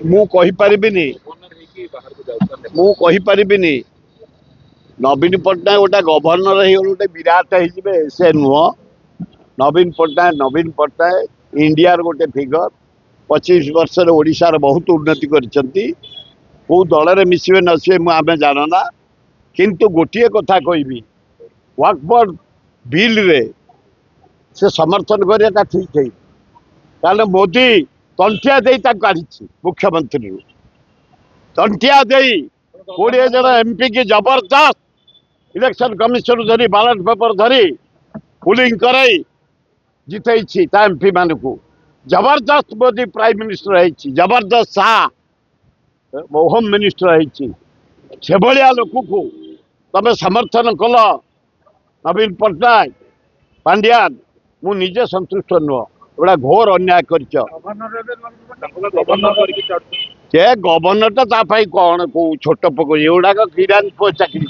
ମୁଁ କହିପାରିବିନି ମୁଁ କହିପାରିବିନି ନବୀନ ପଟ୍ଟନାयକ ଗୋଟେ ଗଭର୍ଣ୍ଣର ହେଇଗଲେ ଗୋଟେ ବିରାଟ ହେଇଯିବେ ସେ ନୁହଁ। ନବୀନ ପଟ୍ଟନାୟକ इंडिया गोटे फिगर 25 वर्ष ओडिशार बहुत उन्नति करछंती। को दल रे मिसिबे नसिबे आमे जानना किंतु गोटे कथा कहबी वक्फ बिल रे से समर्थन करता ठीक है कारण मोदी तंटिया दे काढ़ी मुख्यमंत्री तंटिया दे 20 जन एमपी की जबरदस्त इलेक्शन कमिशन धरी बैलेट पेपर धरी पुलिंग कराई जितई एमपी मान को जबरदस्त मोदी प्राइम मिनिस्टर है जबरदस्त शाह होम मिनिस्टर है लोक को तमें समर्थन कल नवीन पट्टनायक पांड्यान मु निजे संतुष्ट नुह गोटा घोर अन्याय कर गवर्नर कौन कौ छोट पक एगुड़ाक किरानी पुआ चाकरी